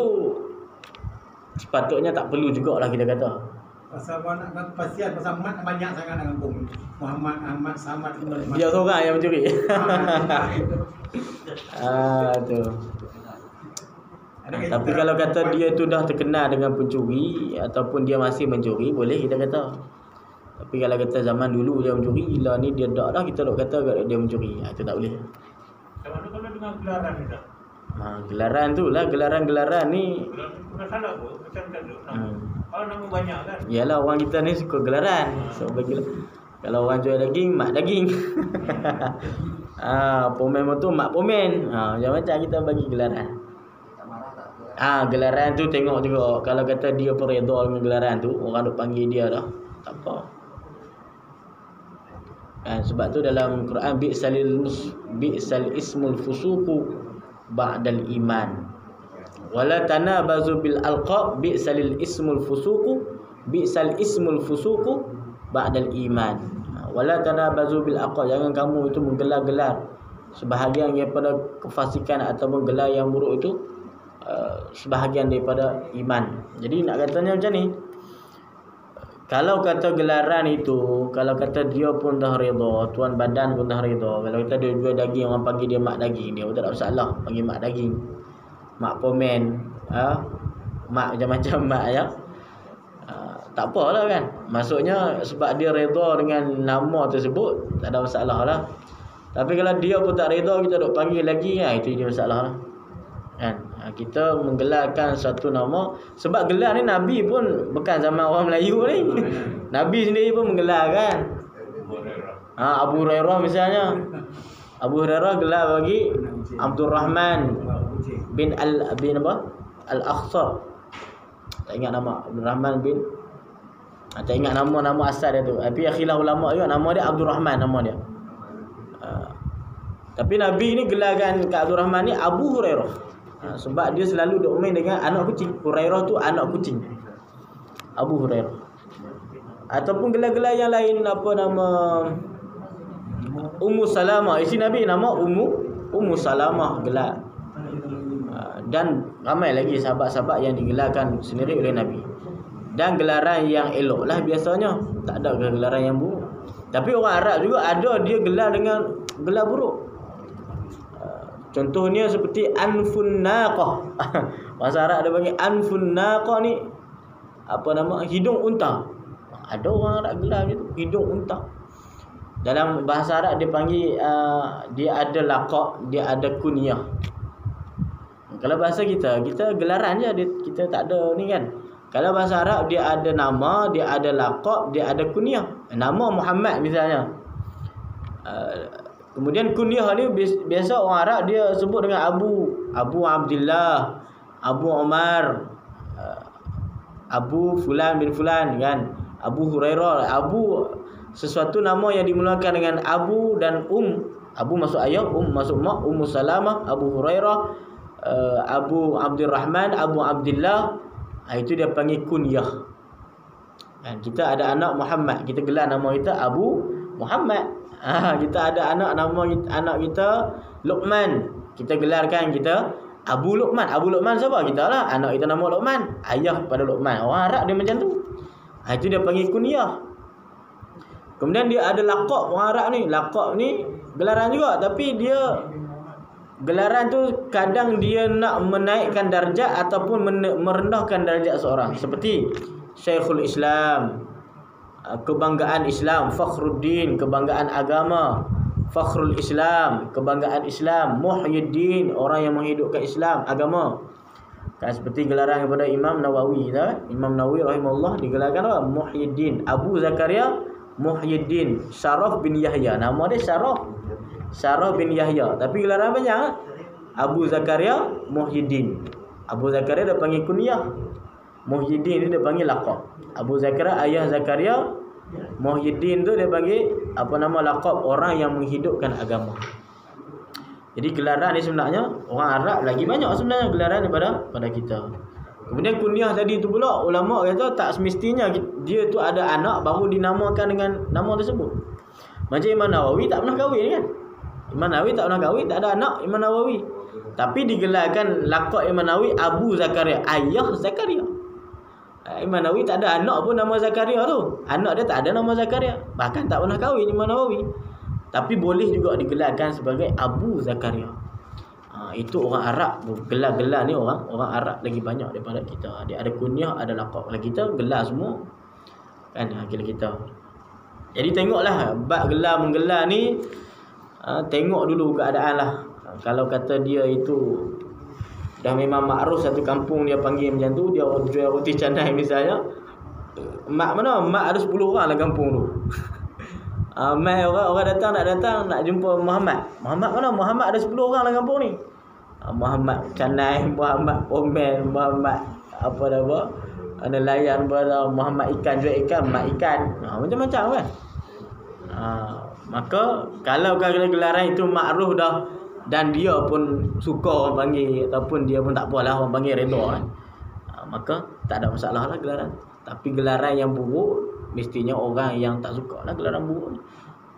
Speaker 1: sepatutnya tak perlu jugalah kita kata.
Speaker 3: Pasal kau nak kepastian pasal mat banyak sangat dalam kampung. Muhammad, Ahmad, Samad,
Speaker 1: dia seorang yang mencuri. Tu. Tapi kalau kata dia tu dah terkenal dengan pencuri ataupun dia masih mencuri, boleh kita kata. Tapi kalau kata zaman dulu dia mencuri, lah ni dia tak dah, kita tak kata dia mencuri. Itu tak boleh.
Speaker 2: Macam mana kalau dengan gelaran ni tak?
Speaker 1: Gelaran tu lah, gelaran-gelaran ni.
Speaker 2: Bukan salah pun, macam tu. Kalau nama banyak kan.
Speaker 1: Yalah, orang kita ni suka gelaran. So bagi, kalau orang jual daging, mak daging. Pomen tu mak pomen. Macam kita bagi gelaran. Gelaran tu tengok juga. Kalau kata dia pun redha dengan gelaran tu, orang duk panggil dia dah, tak apa. Sebab tu dalam Quran, bi'sal ismul fusuqu ba'dal iman. Wala tanabazu bil alqab, bi'sal ismul fusuqu ba'dal iman. Wala tanabazu bil alqab, jangan kamu itu menggelar-gelar sebahagian daripada kefasikan ataupun gelar yang buruk itu, sebahagian daripada iman. Jadi nak katanya macam ni, kalau kata gelaran itu, kalau kata dia pun dah redha, tuan badan pun dah redha, kalau kita dia jual daging, orang panggil dia mak daging, dia pun tak ada masalah panggil mak daging, mak pomen, mak macam-macam mak ya. Tak apalah kan. Maksudnya sebab dia redha dengan nama tersebut, tak ada masalah lah. Tapi kalau dia pun tak redha, kita duk panggil lagi, itu dia masalah lah. Kan? Kita menggelarkan satu nama. Sebab gelar ni Nabi pun bukan zaman orang Melayu ni. Nabi sendiri pun menggelarkan. Abu Hurairah misalnya. Abu Hurairah gelar bagi Abdul Rahman bin Al-Akhsar. Tak ingat nama. Abdul Rahman bin, tak ingat nama asal dia tu. Tapi khilaf ulama juga, nama dia Abdul Rahman nama dia. Tapi Nabi ni gelarkan kat Abdul Rahman ni Abu Hurairah. Sebab dia selalu duk main dengan anak kucing. Hurairah tu anak kucing, Abu Hurairah. Ataupun gelar-gelar yang lain, apa nama, Ummu Salamah. Isi Nabi nama Ummu Salamah gelar. Dan ramai lagi sahabat-sahabat yang digelarkan sendiri oleh Nabi. Dan gelaran yang elok lah biasanya, tak ada gelaran yang buruk. Tapi orang Arab juga ada dia gelar dengan gelar buruk. Contohnya seperti anfun naqah. Bahasa Arab dia panggil anfun naqah ni, apa nama, hidung unta. Ada orang Arab gelar macam tu, hidung unta. Dalam bahasa Arab dia panggil, dia ada laqab, dia ada kunyah. Kalau bahasa kita gelaran je, kita tak ada ni kan. Kalau bahasa Arab dia ada nama, dia ada laqab, dia ada kunyah. Nama Muhammad misalnya. Kemudian kunyah ni biasa orang Arab dia sebut dengan Abu Abdullah, Abu Umar, Abu Fulan bin Fulan kan, Abu Hurairah. Abu sesuatu nama yang dimulakan dengan Abu dan Abu masuk ayah, masuk mak, Ummu Salamah, Abu Hurairah, Abu Abdurrahman, Abu Abdullah. Itu dia panggil kunyah. Kita ada anak Muhammad, kita gelar nama kita Abu Muhammad. Kita ada anak kita Luqman, kita gelarkan kita Abu Luqman. Abu Luqman siapa? Kita lah, anak kita nama Luqman, ayah pada Luqman. Orang Arab dia macam tu. Itu dia panggil kunyah. Kemudian dia ada laqab. Orang Arab ni, laqab ni gelaran juga, tapi dia gelaran tu kadang dia nak menaikkan darjat ataupun merendahkan darjat seorang. Seperti Syekhul Islam, kebanggaan Islam, Fakhruddin, kebanggaan agama, Fakhrul Islam, kebanggaan Islam, Muhyiddin, orang yang menghidupkan Islam, agama. Kan seperti gelaran kepada Imam Nawawi, tak? Imam Nawawi rahimahullah digelarkan apa? Muhyiddin. Abu Zakaria Muhyiddin Syaraf bin Yahya. Nama dia Syaraf bin Yahya. Tapi gelaran banyak. Abu Zakaria Muhyiddin. Abu Zakaria dia panggil kunyah. Muhyiddin dia panggil laqab. Abu Zakaria, ayah Zakaria. Muhyiddin tu dia panggil apa nama, laqab orang yang menghidupkan agama. Jadi gelaran ni sebenarnya orang Arab lagi banyak sebenarnya gelaran daripada kita. Kemudian kunyah tadi tu pula ulama kata tak semestinya dia tu ada anak baru dinamakan dengan nama tersebut. Macam Imam Nawawi tak pernah kahwin kan? Imam Nawawi tak pernah kahwin, tak ada anak Imam Nawawi. Tapi digelarkan laqab Imam Nawawi Abu Zakaria, ayah Zakaria. Imam Nawawi tak ada anak pun nama Zakaria tu. Anak dia tak ada nama Zakaria. Bahkan tak pernah kahwin Imam Nawawi. Tapi boleh juga digelarkan sebagai Abu Zakaria. Itu orang Arab. Gelar-gelar ni orang Arab lagi banyak daripada kita. Dia ada kunyah, ada laqab. Kalau kita gelar semua kan gila kita. Jadi tengoklah bab gelar menggelar ni, tengok dulu keadaan lah. Kalau kata dia itu dah memang makruf satu kampung dia panggil macam tu, dia jual roti canai misalnya, mak mana? Mak ada 10 orang dalam kampung tu. Mai orang datang nak jumpa Muhammad. Muhammad mana? Muhammad ada 10 orang dalam kampung ni. Muhammad canai, Muhammad pomen, Muhammad apa dah buat? Nelayan pada Muhammad ikan, jual ikan, mak ikan. Macam-macam kan. Maka kalau gelaran itu makruf dah dan dia pun suka orang panggil ataupun dia pun tak apalah orang panggil redha kan, maka tak ada masalah lah gelaran. Tapi gelaran yang buruk mestinya orang yang tak suka lah gelaran buruk ni.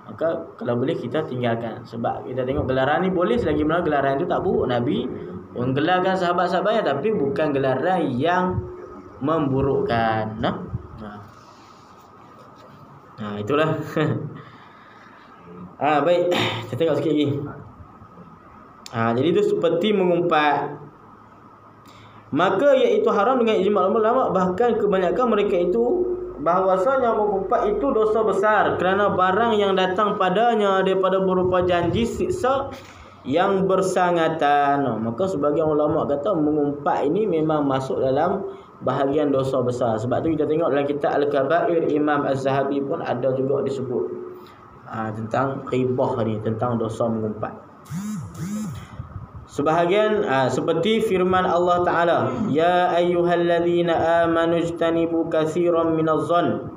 Speaker 1: Maka kalau boleh kita tinggalkan. Sebab kita tengok gelaran ni boleh selagi mana gelaran itu tak buruk. Nabi menggelarkan sahabat-sahabatnya, tapi bukan gelaran yang memburukkan. Itulah. Baik, kita tengok sikit lagi. Jadi itu seperti mengumpat. Maka iaitu haram dengan ijma' ulama, bahkan kebanyakan mereka itu bahawasanya mengumpat itu dosa besar kerana barang yang datang padanya daripada berupa janji siksa yang bersangatan. Maka sebagian ulama kata mengumpat ini memang masuk dalam bahagian dosa besar. Sebab tu kita tengok dalam kitab Al-Kabair Imam Az-Zahabi pun ada juga disebut tentang ghibah ni, tentang dosa mengumpat. Sebahagian seperti firman Allah Ta'ala, ya ayyuhalladzina amanu ijtanibu katsiran minadh-dhann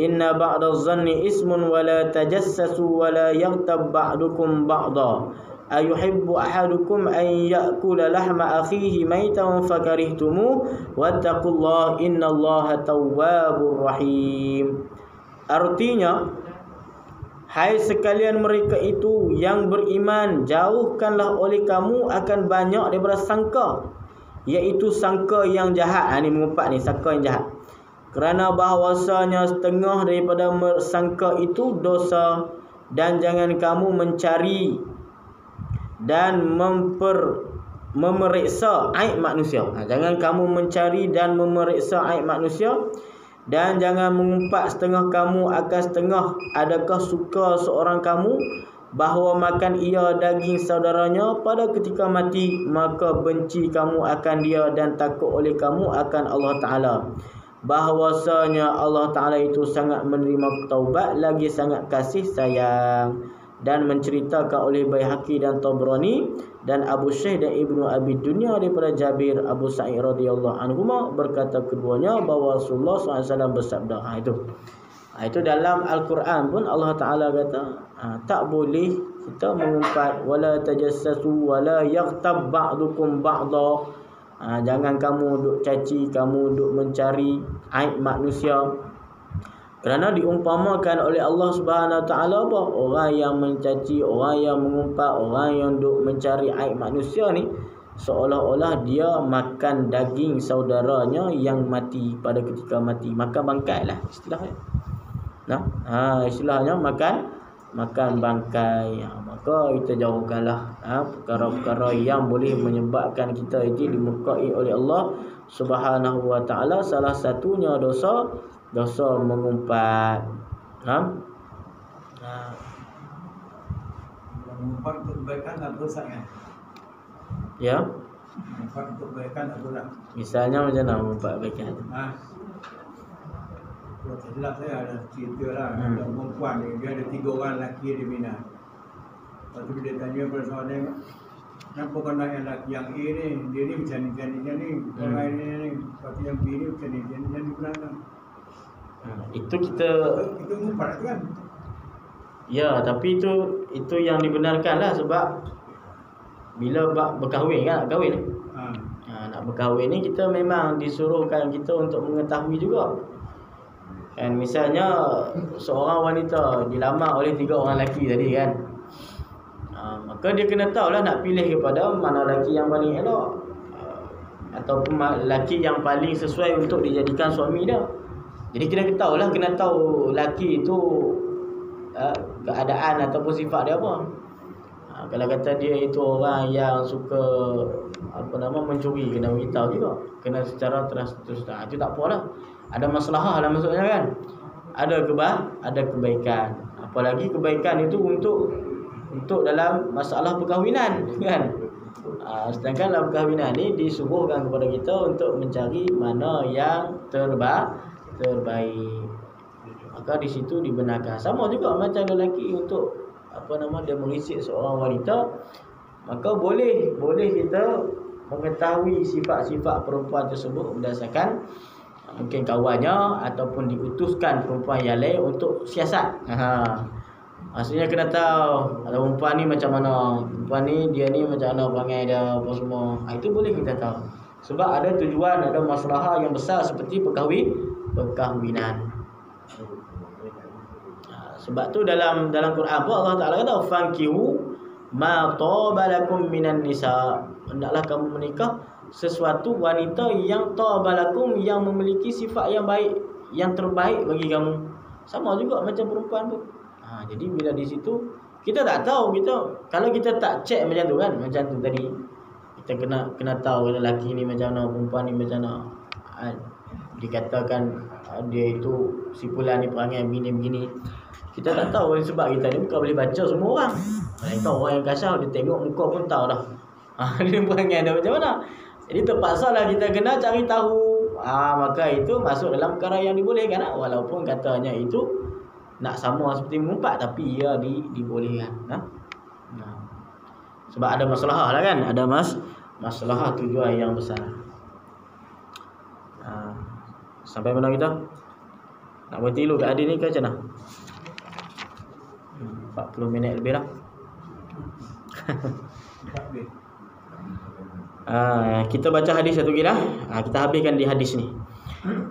Speaker 1: inna ba'dadh-dhanni ismun wa la tajassasu wa la yaghtab ba'dukum ba'dha ayuhibbu ahadukum an ya'kula lahma akhihi maytan fakarihtumuh wattaqullaha innallaha tawwabur rahim. Artinya, hai sekalian mereka itu yang beriman, jauhkanlah oleh kamu akan banyak daripada sangka, iaitu sangka yang jahat. Ni mengumpat ni, sangka yang jahat. Kerana bahawasanya setengah daripada sangka itu dosa, dan jangan kamu mencari dan memeriksa aib manusia. Jangan kamu mencari dan memeriksa aib manusia. Dan jangan mengumpat setengah kamu akan setengah. Adakah suka seorang kamu bahawa makan ia daging saudaranya pada ketika mati, maka benci kamu akan dia dan takut oleh kamu akan Allah Ta'ala. Bahawasanya Allah Ta'ala itu sangat menerima taubat, lagi sangat kasih sayang. Dan menceritakan oleh Baihaqi dan Tabrani dan Abu Syekh dan Ibnu Abi Dunya daripada Jabir Abu Sa'id radhiyallahu anhuma, berkata keduanya bahawa Rasulullah SAW bersabda. Itu dalam Al-Quran pun Allah Ta'ala kata tak boleh kita mengumpat, wala tajassasu wala yaghtab ba'dukum ba'dha. Jangan kamu duk caci, kamu duk mencari aib manusia. Kerana diumpamakan oleh Allah Subhanahu Wa Taala apa? Orang yang mencaci, orang yang mengumpat, orang yang duk mencari aib manusia ni, seolah-olah dia makan daging saudaranya yang mati pada ketika mati. Makan bangkai lah istilahnya. Istilahnya makan bangkai. Maka kita jauhkanlah perkara-perkara yang boleh menyebabkan kita itu dimurkai oleh Allah Subhanahu Wa Taala. Salah satunya dosa mengumpat.
Speaker 3: Mengumpat untuk kebaikan tak dosa kan?
Speaker 1: Ya.
Speaker 3: Mengumpat untuk kebaikan tak dosa.
Speaker 1: Misalnya macam mana mengumpat kebaikan?
Speaker 3: Kalau tidak saya ada cerita lah. Perempuan ni, dia ada 3 orang lelaki di Mina. Lepas tu dia tanya pada seorang dia, kenapa kau nak yang lelaki yang A ni? Dia ni macam ni. Orang lain ni. Lepas tu yang B ni macam ni. Berapa?
Speaker 1: Itu kita
Speaker 3: mengumpat kan?
Speaker 1: Ya, tapi itu yang dibenarkan lah. Sebab bila berkahwin kan, nak kahwin nak berkahwin ni kita memang disuruhkan kita untuk mengetahui juga. Kan misalnya seorang wanita dilamar oleh 3 orang lelaki tadi kan, maka dia kena tahulah nak pilih kepada mana lelaki yang paling elok, ataupun lelaki yang paling sesuai untuk dijadikan suami dia. Jadi kena tahu lelaki itu keadaan ataupun sifat dia apa. Kalau kata dia itu orang yang suka mencuri, kena beritahu juga, kena secara terus itu tak apalah, ada masalah lah maksudnya kan, ada kebaikan, apalagi kebaikan itu untuk dalam masalah perkahwinan kan. Sedangkan dalam perkahwinan ni disuruhkan kepada kita untuk mencari mana yang terbaik. Maka di situ dibenarkan. Sama juga macam lelaki untuk dia merisik seorang wanita, maka boleh kita mengetahui sifat-sifat perempuan tersebut berdasarkan mungkin kawannya ataupun diutuskan perempuan yang lain untuk siasat. Maksudnya kena tahu ada perempuan ni macam mana, perempuan ni dia ni macam mana perangai dia apa semua. Itu boleh kita tahu. Sebab ada tujuan, ada masalah yang besar seperti perkahwinan. Sebab tu dalam Quran pun Allah Taala kata fankihu ma tabalakum minan nisa. Hendaklah kamu menikah sesuatu wanita yang tabalakum, yang memiliki sifat yang baik, yang terbaik bagi kamu. Sama juga macam perempuan pun. Jadi bila di situ kita tak tahu, kalau kita tak cek macam tu kan, macam tu tadi kita kena tahu lelaki ni macam mana, perempuan ni macam mana. Dikatakan dia itu si fulan ni perangai begini. Kita tak tahu sebab kita ni bukan boleh baca semua orang. Mereka orang yang kasar, dia tengok muka pun tahu dah. Dia perangai dia macam mana. Jadi terpaksalah kita kena cari tahu. Maka itu masuk dalam perkara yang dibolehkan. Walaupun katanya itu nak sama seperti mengumpat, tapi ia dibolehkan. Sebab ada masalah lah kan. Ada masalah tujuan yang besar. Sampai mana kita? Nak berhenti dulu kat hadis ni ke macam mana? 40 minit lebih lah. Kita baca hadis satu lagi lah. Kita habiskan di hadis ni.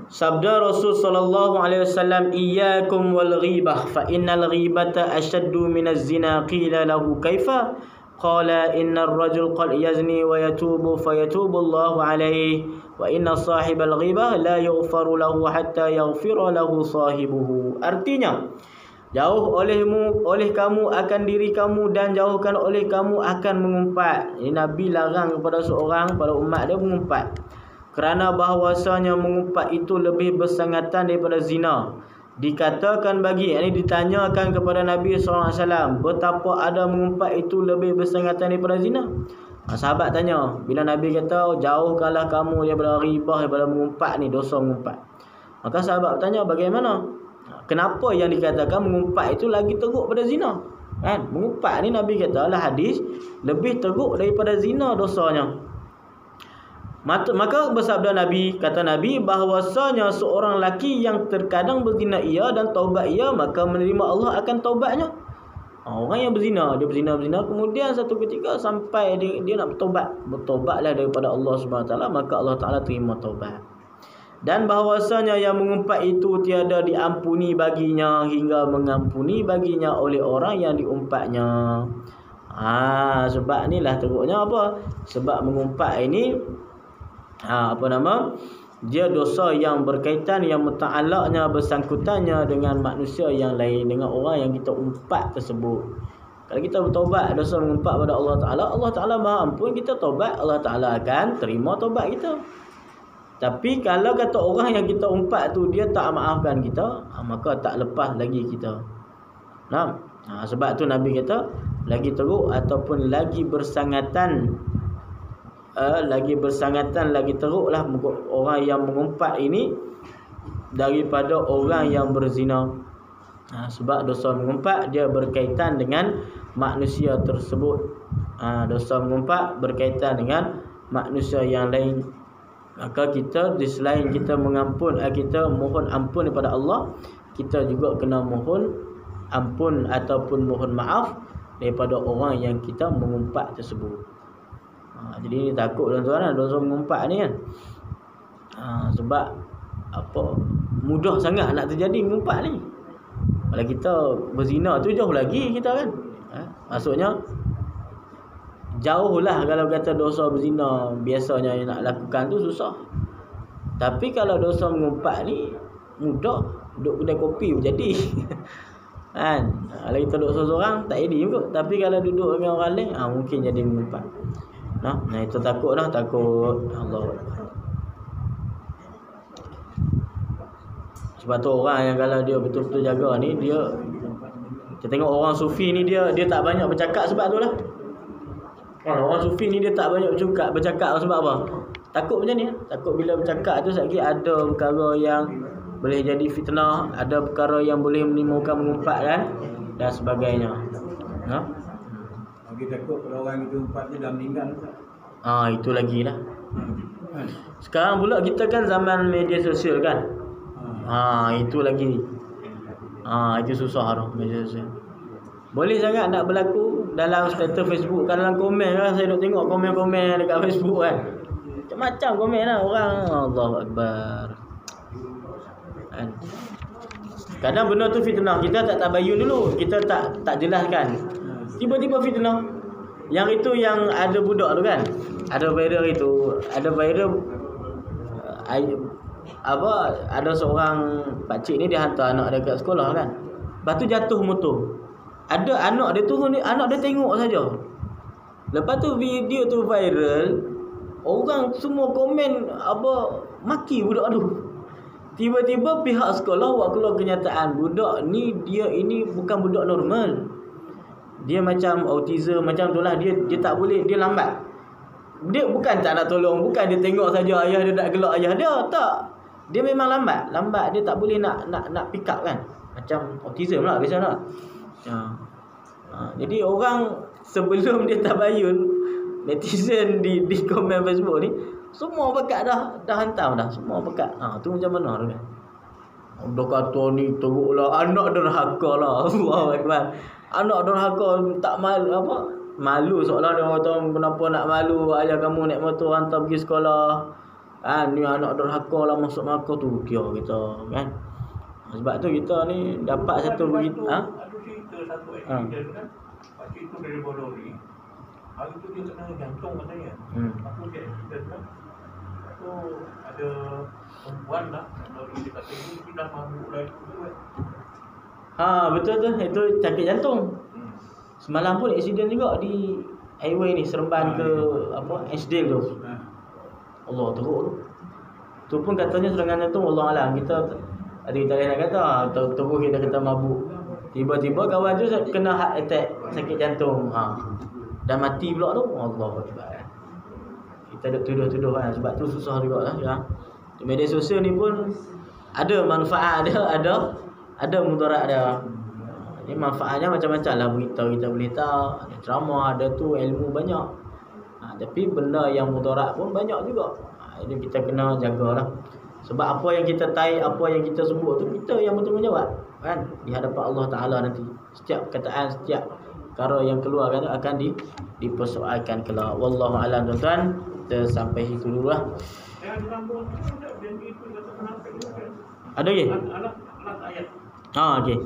Speaker 1: Sabda Rasul sallallahu alaihi wasallam, iyyakum wal ghibah fa innal ghibata ashaddu minaz zina. Qila lahu kaifa? Qala innar rajul qad yazni wa yatubu fayatubu Allahu alaihi wa inna sahibal ghibah la yughfaru lahu hatta yaghfira lahu sahibuhu. Artinya, jauh oleh kamu akan diri kamu dan jauhkan oleh kamu akan mengumpat. Ini Nabi larang kepada pada umat dia mengumpat. Kerana bahawasanya mengumpat itu lebih bersangatan daripada zina. Dikatakan ini ditanyakan kepada Nabi SAW, betapa ada mengumpat itu lebih bersangatan daripada zina. Sahabat tanya, bila Nabi kata jauhkanlah kamu daripada ribah, daripada mengumpat ni, dosa mengumpat. Maka sahabat tanya, bagaimana? Kenapa yang dikatakan mengumpat itu lagi teruk pada zina? Kan? Mengumpat ni Nabi kata lah hadis lebih teruk daripada zina dosanya. Maka bersabda Nabi, kata Nabi, bahawasanya seorang lelaki yang terkadang berzina ia dan taubat ia, maka menerima Allah akan taubatnya. Orang yang berzina, dia berzina, kemudian satu ketika sampai dia nak bertobatlah daripada Allah SWT, maka Allah Ta'ala terima taubat. Dan bahawasanya yang mengumpat itu tiada diampuni baginya hingga mengampuni baginya oleh orang yang diumpatnya. Sebab inilah teruknya apa? Sebab mengumpat ini dia dosa yang berkaitan, yang muta'alaknya, bersangkutannya dengan manusia yang lain, dengan orang yang kita umpat tersebut. Kalau kita bertobat dosa mengumpat pada Allah Ta'ala, Allah Ta'ala maha ampun, kita tobat, Allah Ta'ala akan terima tobat kita. Tapi kalau kata orang yang kita umpat tu dia tak maafkan kita, maka tak lepas lagi kita. Sebab tu Nabi kata lagi teruk ataupun lagi bersangatan, lagi teruklah orang yang mengumpat ini daripada orang yang berzina. Sebab dosa mengumpat dia berkaitan dengan manusia tersebut. Dosa mengumpat berkaitan dengan manusia yang lain. Maka kita di selain kita kita mohon ampun kepada Allah, kita juga kena mohon ampun ataupun mohon maaf daripada orang yang kita mengumpat tersebut. Jadi takut tuan-tuan dosa mengumpat ni kan. Sebab apa, mudah sangat nak terjadi mengumpat ni. Kalau kita berzina tu jauh lagi kita kan. Maksudnya jauh lah kalau kata dosa berzina biasanya yang nak lakukan tu susah. Tapi kalau dosa mengumpat ni mudah, duduk kedai kopi pun jadi. Kan? Kalau kita duduk seorang tak jadi juga. Tapi kalau duduk dengan orang lain mungkin jadi mengumpat. Nah, itu takut dah, takut Allah. Sebab tu orang yang kalau dia betul-betul jaga ni, dia kita tengok orang sufi ni dia tak banyak bercakap sebab tu lah. Orang sufi ni dia tak banyak bercakap sebab apa? Takut macam ni. Takut bila bercakap tu sekali ada perkara yang boleh jadi fitnah, ada perkara yang boleh menimbulkan mengumpat dan sebagainya.
Speaker 3: Bagi takut kalau orang itu umpat dia dah meninggal tak?
Speaker 1: Itu lagi lah. Sekarang pula kita kan zaman media sosial kan. Itu lagi. Itu susah dah media sosial. Boleh sangat nak berlaku dalam status Facebook kan, dalam komen kan. Saya duk tengok komen-komen dekat Facebook kan. Macam-macam komen lah orang. Allahu Akbar. Kan? Kadang benda tu fitnah, kita tak tabayun dulu, kita tak jelaskan. Tiba-tiba fitnah. Yang itu yang ada budak tu kan. Ada viral itu, ada viral ada seorang pakcik ni dia hantar anak dia kat sekolah kan. Lepas tu jatuh motor. Ada anak dia turun ni, anak dia tengok saja. Lepas tu video tu viral, orang semua komen maki budak tu. Tiba-tiba pihak sekolah buat keluar kenyataan, budak ni ini bukan budak normal. Dia macam autism macam tu lah, dia tak boleh, dia lambat. Dia bukan tak nak tolong, bukan dia tengok saja ayah dia nak gelak ayah dia, tak. Dia memang lambat, dia tak boleh nak pick up kan. Macam autism lah biasanya. Jadi orang sebelum dia tabayun, netizen di komen Facebook ni semua pekat dah hantar dah, semua pekat. Tu macam mana tu kan? Dah kata ni teruklah, anak derhaka lah. Allahu Akbar. Anak derhaka tak malu seolah dia kata kenapa nak malu, ayah kamu naik motor hantar pergi sekolah. Ni anak derhaka lah masuk neraka tu kira kita kan. Sebab tu kita ni dapat satu begitu.
Speaker 2: Ada cerita satu accident kan. Pakcik tu dari Bolori. Hari tu dia kena jantung katanya. Aku dia accident kan. So ada perempuan lah, Bolori dia kata ni dah mabuk lah itu kan.
Speaker 1: Betul tu, itu sakit jantung. Semalam pun accident juga di highway ni, Seremban ke Ashdale tu. Allah teruk tu. Tu pun katanya serangan jantung, Allah alam. Kita nak kata terus kita kata mabuk. Tiba-tiba kawan tu kena heart attack, sakit jantung. Dan mati pula tu. Allah Akbar. Kita duk tuduh-tuduh kan. Sebab tu susah juga lah ya. Media sosial ni pun ada manfaat dia, ada mudarat dia. Ini manfaatnya macam-macam lah. Beritahu kita boleh tahu, ada ceramah, ada tu ilmu banyak. Tapi benda yang mudarat pun banyak juga. Jadi kita kena jagalah. Sebab apa yang kita tahu, apa yang kita sebut tu kita yang bertanggungjawab kan di hadapan Allah Taala nanti. Setiap perkataan, setiap perkara yang keluar kan akan dipersoalkan kelak. Wallahu a'lam tuan-tuan. Kita sampai situ dululah. Ada lagi? Okey.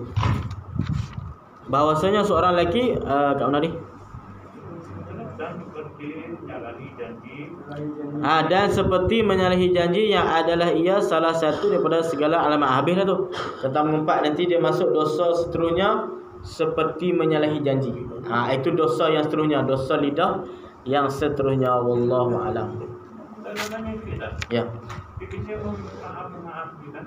Speaker 1: Bahawasanya seorang lelaki kat mana ni? Dan seperti menyalahi janji yang adalah ia salah satu daripada segala alamat. Habis dah tu. Tentang mengumpat nanti dia masuk dosa seterusnya seperti menyalahi janji. Itu dosa yang seterusnya, dosa lidah yang seterusnya. Wallahu a'lam.
Speaker 2: Dan namanya kita.
Speaker 1: Ya.
Speaker 2: Kita maaf kita